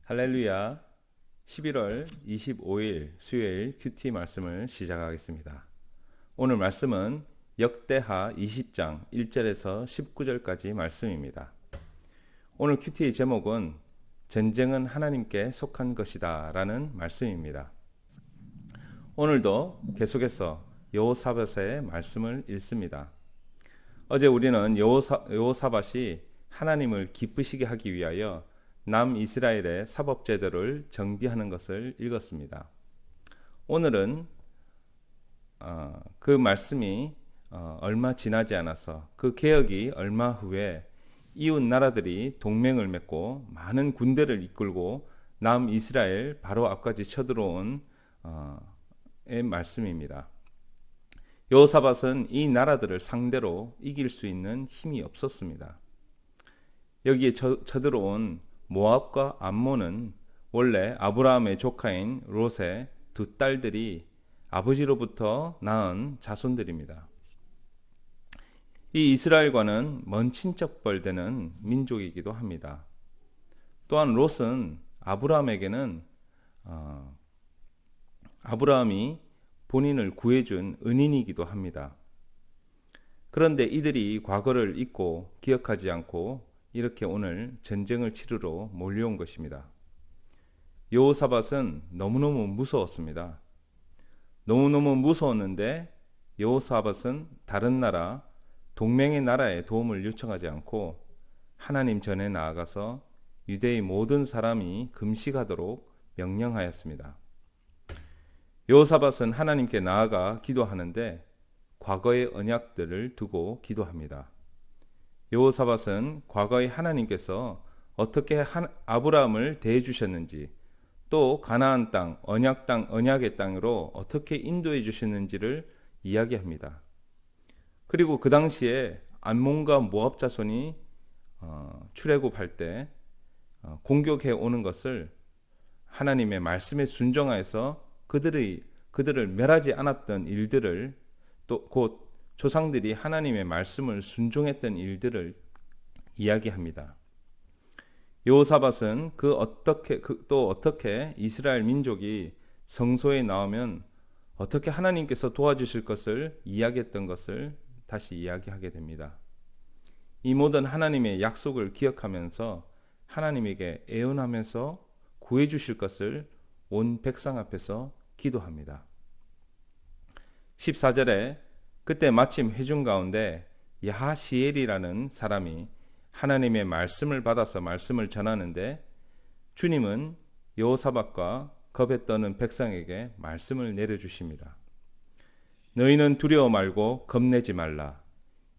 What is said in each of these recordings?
할렐루야. 11월 25일 수요일 큐티 말씀을 시작하겠습니다. 오늘 말씀은 역대하 20장 1절에서 19절까지 말씀입니다. 오늘 큐티의 제목은 전쟁은 하나님께 속한 것이다 라는 말씀입니다. 오늘도 계속해서 여호사밧의 말씀을 읽습니다. 어제 우리는 여호사밧이 하나님을 기쁘시게 하기 위하여 남이스라엘의 사법제도를 정비하는 것을 읽었습니다. 오늘은 그 말씀이 얼마 지나지 않아서 그 개혁이 얼마 후에 이웃 나라들이 동맹을 맺고 많은 군대를 이끌고 남이스라엘 바로 앞까지 쳐들어온 말씀입니다. 여호사밧은 이 나라들을 상대로 이길 수 있는 힘이 없었습니다. 여기에 쳐들어온 모압과 암몬은 원래 아브라함의 조카인 롯의 두 딸들이 아버지로부터 낳은 자손들입니다. 이 이스라엘과는 먼 친척벌되는 민족이기도 합니다. 또한 롯은 아브라함에게는 아브라함이 본인을 구해준 은인이기도 합니다. 그런데 이들이 과거를 잊고 기억하지 않고 이렇게 오늘 전쟁을 치르러 몰려온 것입니다. 여호사밧은 너무너무 무서웠습니다. 너무너무 무서웠는데 여호사밧은 다른 나라, 동맹의 나라에 도움을 요청하지 않고 하나님 전에 나아가서 유대의 모든 사람이 금식하도록 명령하였습니다. 여호사밧은 하나님께 나아가 기도하는데 과거의 언약들을 두고 기도합니다. 여호사밧은 과거에 하나님께서 어떻게 아브라함을 대해 주셨는지, 또 가나안 땅, 언약의 땅으로 어떻게 인도해 주셨는지를 이야기합니다. 그리고 그 당시에 암몬과 모압 자손이 출애굽할 때 공격해 오는 것을 하나님의 말씀에 순종하여서 그들을 멸하지 않았던 일들을, 또 곧 조상들이 하나님의 말씀을 순종했던 일들을 이야기합니다. 여호사밧은 또 어떻게 이스라엘 민족이 성소에 나오면 어떻게 하나님께서 도와주실 것을 이야기했던 것을 다시 이야기하게 됩니다. 이 모든 하나님의 약속을 기억하면서 하나님에게 애원하면서 구해주실 것을 온 백성 앞에서 기도합니다. 14절에 그때 마침 회중 가운데 야하시엘이라는 사람이 하나님의 말씀을 받아서 말씀을 전하는데 주님은 여호사밧과 겁에 떠는 백성에게 말씀을 내려주십니다. 너희는 두려워 말고 겁내지 말라.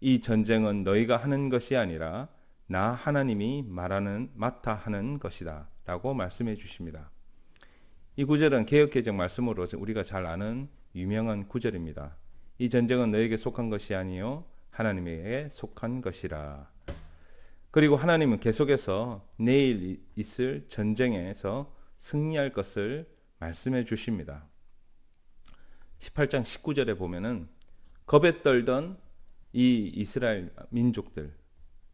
이 전쟁은 너희가 하는 것이 아니라 나 하나님이 맡아 하는 것이다 라고 말씀해 주십니다. 이 구절은 개역개정 말씀으로 우리가 잘 아는 유명한 구절입니다. 이 전쟁은 너에게 속한 것이 아니요 하나님에게 속한 것이라. 그리고 하나님은 계속해서 내일 있을 전쟁에서 승리할 것을 말씀해 주십니다. 18장 19절에 보면은 겁에 떨던 이 이스라엘 민족들,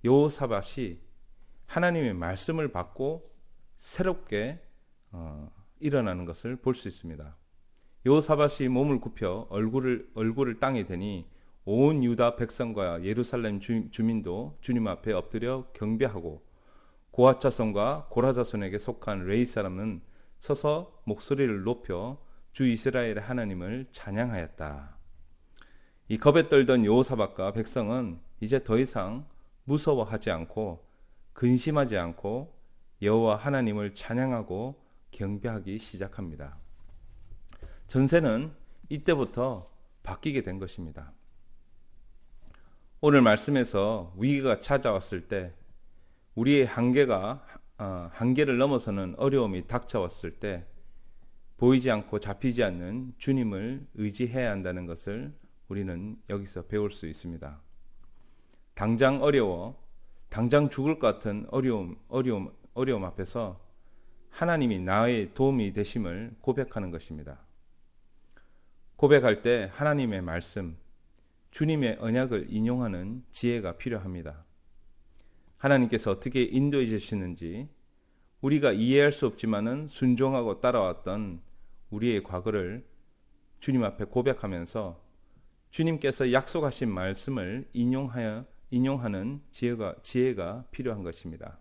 여호사밧이 하나님의 말씀을 받고 새롭게 일어나는 것을 볼 수 있습니다. 여호사밧이 몸을 굽혀 얼굴을 땅에 대니 온 유다 백성과 예루살렘 주민도 주님 앞에 엎드려 경배하고 고핫 자손과 고라 자손에게 속한 레위 사람은 서서 목소리를 높여 주 이스라엘의 하나님을 찬양하였다. 이 겁에 떨던 여호사밧과 백성은 이제 더 이상 무서워하지 않고 근심하지 않고 여호와 하나님을 찬양하고 경배하기 시작합니다. 전세는 이때부터 바뀌게 된 것입니다. 오늘 말씀에서 위기가 찾아왔을 때 우리의 한계를 넘어서는 어려움이 닥쳐왔을 때 보이지 않고 잡히지 않는 주님을 의지해야 한다는 것을 우리는 여기서 배울 수 있습니다. 당장 죽을 것 같은 어려움 앞에서 하나님이 나의 도움이 되심을 고백하는 것입니다. 고백할 때 하나님의 말씀, 주님의 언약을 인용하는 지혜가 필요합니다. 하나님께서 어떻게 인도해 주시는지, 우리가 이해할 수 없지만은 순종하고 따라왔던 우리의 과거를 주님 앞에 고백하면서 주님께서 약속하신 말씀을 인용하는 지혜가 필요한 것입니다.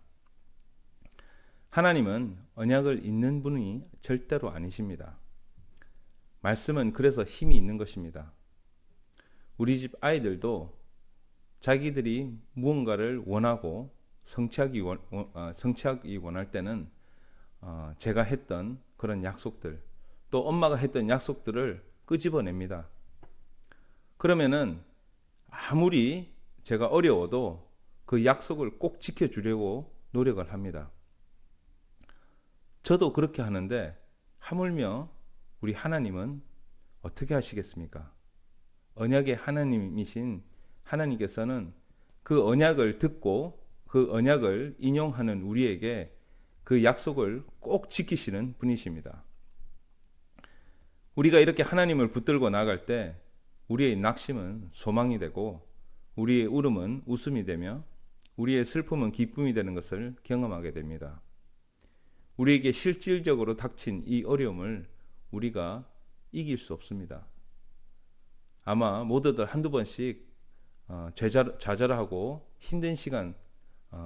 하나님은 언약을 잇는 분이 절대로 아니십니다. 말씀은 그래서 힘이 있는 것입니다. 우리 집 아이들도 자기들이 무언가를 원하고 성취하기 원할 때는 제가 했던 그런 약속들, 또 엄마가 했던 약속들을 끄집어냅니다. 그러면은 아무리 제가 어려워도 그 약속을 꼭 지켜주려고 노력을 합니다. 저도 그렇게 하는데 하물며 우리 하나님은 어떻게 하시겠습니까? 언약의 하나님이신 하나님께서는 그 언약을 듣고 그 언약을 인용하는 우리에게 그 약속을 꼭 지키시는 분이십니다. 우리가 이렇게 하나님을 붙들고 나갈 때 우리의 낙심은 소망이 되고 우리의 울음은 웃음이 되며 우리의 슬픔은 기쁨이 되는 것을 경험하게 됩니다. 우리에게 실질적으로 닥친 이 어려움을 우리가 이길 수 없습니다. 아마 모두들 한두 번씩 좌절하고 힘든 시간,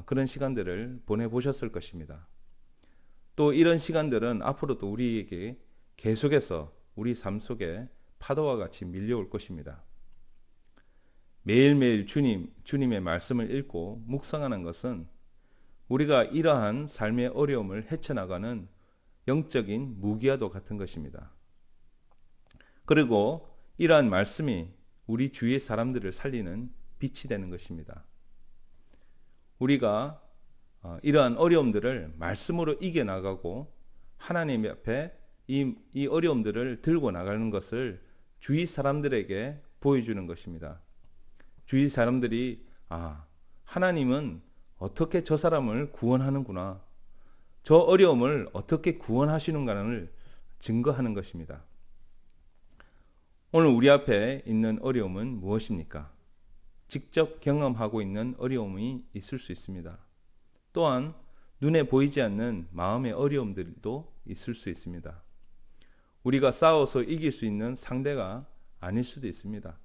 그런 시간들을 보내보셨을 것입니다. 또 이런 시간들은 앞으로도 우리에게 계속해서 우리 삶 속에 파도와 같이 밀려올 것입니다. 매일매일 주님의 말씀을 읽고 묵상하는 것은 우리가 이러한 삶의 어려움을 헤쳐나가는 영적인 무기와도 같은 것입니다. 그리고 이러한 말씀이 우리 주위의 사람들을 살리는 빛이 되는 것입니다. 우리가 이러한 어려움들을 말씀으로 이겨나가고 하나님 앞에 이 어려움들을 들고 나가는 것을 주위 사람들에게 보여주는 것입니다. 주위 사람들이 하나님은 어떻게 저 사람을 구원하는구나, 저 어려움을 어떻게 구원하시는가를 증거하는 것입니다. 오늘 우리 앞에 있는 어려움은 무엇입니까? 직접 경험하고 있는 어려움이 있을 수 있습니다. 또한 눈에 보이지 않는 마음의 어려움들도 있을 수 있습니다. 우리가 싸워서 이길 수 있는 상대가 아닐 수도 있습니다.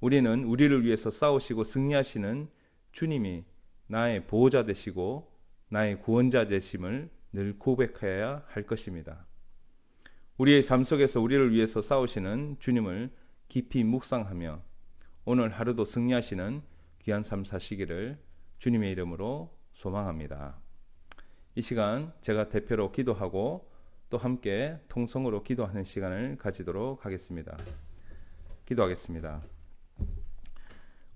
우리는 우리를 위해서 싸우시고 승리하시는 주님이 나의 보호자 되시고 나의 구원자 되심을 늘 고백해야 할 것입니다. 우리의 삶 속에서 우리를 위해서 싸우시는 주님을 깊이 묵상하며 오늘 하루도 승리하시는 귀한 삶 사시기를 주님의 이름으로 소망합니다. 이 시간 제가 대표로 기도하고 또 함께 통성으로 기도하는 시간을 가지도록 하겠습니다. 기도하겠습니다.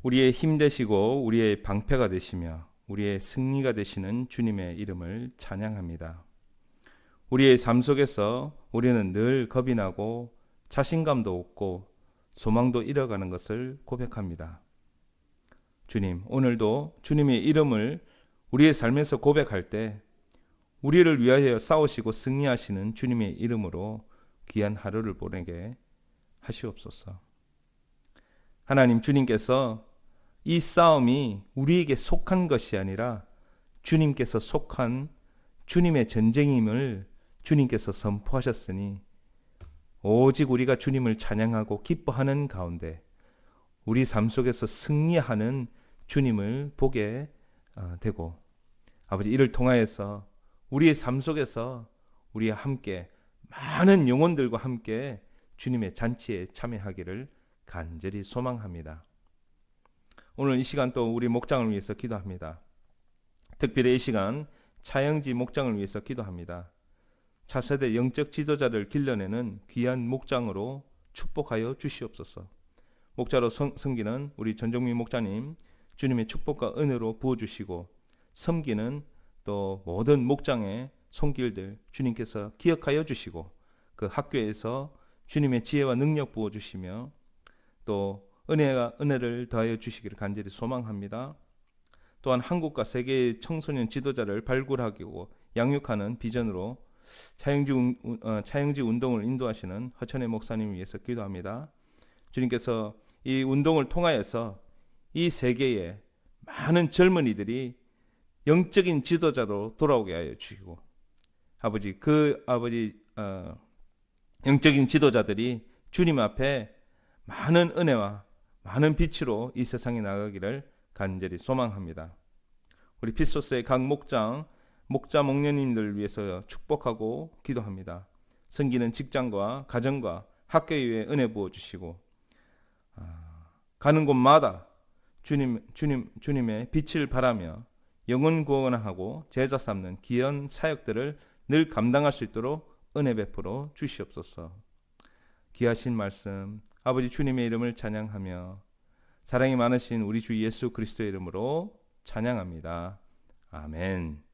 우리의 힘 되시고 우리의 방패가 되시며 우리의 승리가 되시는 주님의 이름을 찬양합니다. 우리의 삶 속에서 우리는 늘 겁이 나고 자신감도 없고 소망도 잃어가는 것을 고백합니다. 주님, 오늘도 주님의 이름을 우리의 삶에서 고백할 때 우리를 위하여 싸우시고 승리하시는 주님의 이름으로 귀한 하루를 보내게 하시옵소서. 하나님, 주님께서 이 싸움이 우리에게 속한 것이 아니라 주님께서 속한 주님의 전쟁임을 주님께서 선포하셨으니 오직 우리가 주님을 찬양하고 기뻐하는 가운데 우리 삶 속에서 승리하는 주님을 보게 되고 아버지, 이를 통하여서 우리의 삶 속에서 우리와 함께 많은 영혼들과 함께 주님의 잔치에 참여하기를 간절히 소망합니다. 오늘 이 시간 또 우리 목장을 위해서 기도합니다. 특별히 이 시간 차영지 목장을 위해서 기도합니다. 차세대 영적 지도자를 길러내는 귀한 목장으로 축복하여 주시옵소서. 목자로 섬기는 우리 전종민 목자님, 주님의 축복과 은혜로 부어주시고 섬기는 또 모든 목장의 손길들 주님께서 기억하여 주시고 그 학교에서 주님의 지혜와 능력 부어주시며 또 은혜를 더하여 주시기를 간절히 소망합니다. 또한 한국과 세계의 청소년 지도자를 발굴하고 양육하는 비전으로 차영지 운동을 인도하시는 허천의 목사님 위해서 기도합니다. 주님께서 이 운동을 통하여서 이 세계에 많은 젊은이들이 영적인 지도자로 돌아오게 하여 주시고, 아버지 영적인 지도자들이 주님 앞에 많은 은혜와 많은 빛으로 이 세상에 나가기를 간절히 소망합니다. 우리 피소스의 각 목자 목녀님들 위해서 축복하고 기도합니다. 섬기는 직장과 가정과 학교에 은혜 부어 주시고, 가는 곳마다 주님의 빛을 바라며 영혼 구원하고 제자 삼는 귀한 사역들을 늘 감당할 수 있도록 은혜 베풀어 주시옵소서. 귀하신 말씀 아버지 주님의 이름을 찬양하며 사랑이 많으신 우리 주 예수 그리스도의 이름으로 찬양합니다. 아멘.